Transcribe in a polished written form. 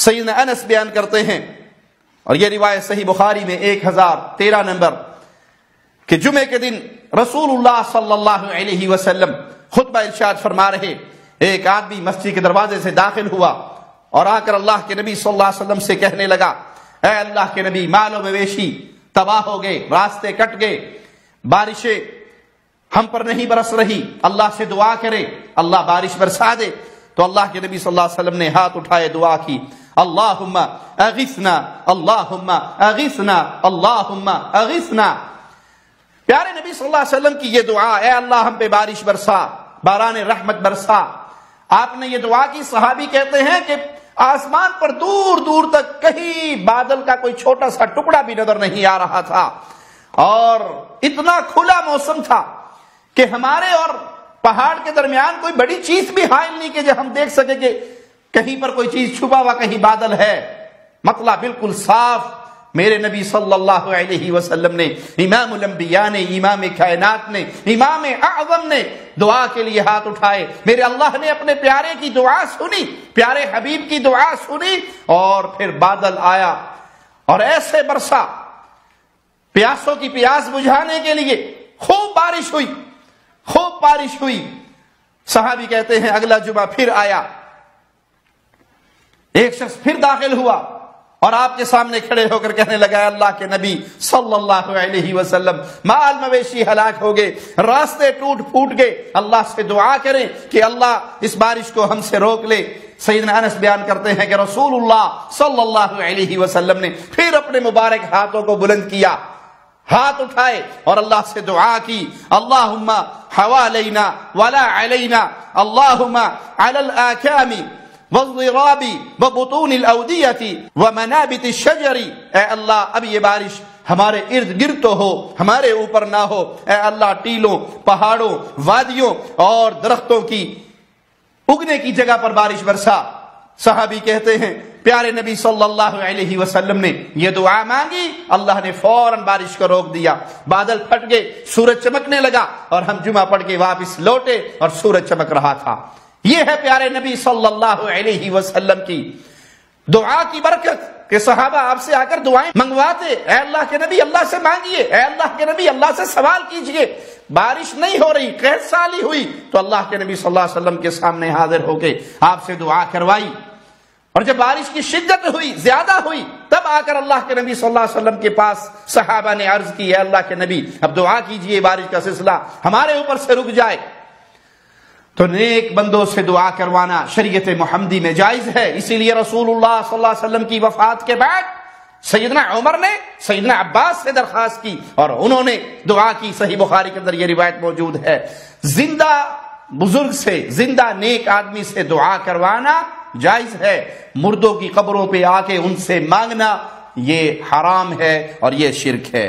سیدنا انس بیان کرتے ہیں، اور یہ روایت صحیح بخاری میں 1013 نمبر، کہ جمعے کے دن رسول اللہ صلی اللہ علیہ وسلم خطبہ ارشاد فرما رہے، ایک آدمی مسجد کے دروازے سے داخل ہوا اور آ کر اللہ کے نبی صلی اللہ علیہ وسلم سے کہنے لگا، اے اللہ کے نبی، مال و مویشی تباہ ہو گئے، راستے کٹ گئے، بارشیں ہم پر نہیں برس رہی، اللہ سے دعا کرے اللہ بارش برسا دے۔ تو اللہ کے نبی صلی اللہ علیہ وسلم نے ہاتھ اٹھائے، دعا کی، اللہم اغثنا اللہم اغثنا اللہم اغثنا۔ پیارے نبی صلی اللہ علیہ وسلم کی یہ دعا، اے اللہ ہم پہ بارش برسا، باران رحمت برسا، آپ نے یہ دعا کی۔ صحابی کہتے ہیں کہ آسمان پر دور دور تک کہیں بادل کا کوئی چھوٹا سا ٹکڑا بھی نظر نہیں آ رہا تھا، اور اتنا کھلا موسم تھا کہ ہمارے اور پہاڑ کے درمیان کوئی بڑی چیز بھی حائل نہیں کہ جو ہم دیکھ سکے کہ کہیں پر کوئی چیز چھپا ہوا کہیں بادل ہے، مطلع بالکل صاف۔ میرے نبی صلی اللہ علیہ وسلم نے، امام الانبیاء نے، امام کائنات نے، امام اعظم نے دعا کے لیے ہاتھ اٹھائے۔ میرے اللہ نے اپنے پیارے کی دعا سنی، پیارے حبیب کی دعا سنی، اور پھر بادل آیا اور ایسے برسا، پیاسوں کی پیاس بجھانے کے لیے خوب بارش ہوئی، خوب بارش ہوئی۔ صحابی کہتے ہیں اگلا جمعہ پھر آیا، ایک شخص پھر داخل ہوا اور آپ کے سامنے کھڑے ہو کر کہنے لگا، اللہ کے نبی صلی اللہ علیہ وسلم، مال مویشی ہلاک ہو گئے، راستے ٹوٹ پھوٹ گئے، اللہ سے دعا کریں کہ اللہ اس بارش کو ہم سے روک لے۔ سیدنا انس بیان کرتے ہیں کہ رسول اللہ صلی اللہ علیہ وسلم نے پھر اپنے مبارک ہاتھوں کو بلند کیا، ہاتھ اٹھائے اور اللہ سے دعا کی، اللہم حوالینا ولا علینا، اللہم علی الاکام والضراب وبطون الاودیۃ ومنابت الشجر۔ اے اللہ اب یہ بارش ہمارے ارد گرد تو ہو، ہمارے اوپر نہ ہو، اے اللہ ٹیلوں، پہاڑوں، وادیوں اور درختوں کی اگنے کی جگہ پر بارش برسا۔ صحابی کہتے ہیں پیارے نبی صلی اللہ علیہ وسلم نے یہ دعا مانگی، اللہ نے فوراً بارش کو روک دیا، بادل پھٹ گئے، سورج چمکنے لگا، اور ہم جمعہ پڑھ کے واپس لوٹے اور سورج چمک رہا تھا۔ یہ ہے پیارے نبی صلی اللہ علیہ وسلم کی دعا کی برکت کہ صحابہ آپ سے آ کر دعائیں منگواتے، اے اللہ کے نبی اللہ سے مانگیے، اے اللہ کے نبی اللہ سے سوال کیجئے۔ بارش نہیں ہو رہی، قحط سالی ہوئی، تو اللہ کے نبی صلی اللہ علیہ وسلم کے سامنے حاضر ہو کے آپ سے دعا کروائی، اور جب بارش کی شدت ہوئی، زیادہ ہوئی، تب آ کر اللہ کے نبی صلی اللہ علیہ وسلم کے پاس صحابہ نے عرض کی، اے اللہ کے نبی اب دعا کیجئے بارش کا سلسلہ ہمارے اوپر سے رک جائے۔ تو نیک بندوں سے دعا کروانا شریعت محمدی میں جائز ہے۔ اسی لیے رسول اللہ صلی اللہ علیہ وسلم کی وفات کے بعد سیدنا عمر نے سیدنا عباس سے درخواست کی اور انہوں نے دعا کی۔ صحیح بخاری کے اندر یہ روایت موجود ہے۔ زندہ بزرگ سے، زندہ نیک آدمی سے دعا کروانا جائز ہے، مردوں کی قبروں پہ آ کے ان سے مانگنا یہ حرام ہے اور یہ شرک ہے۔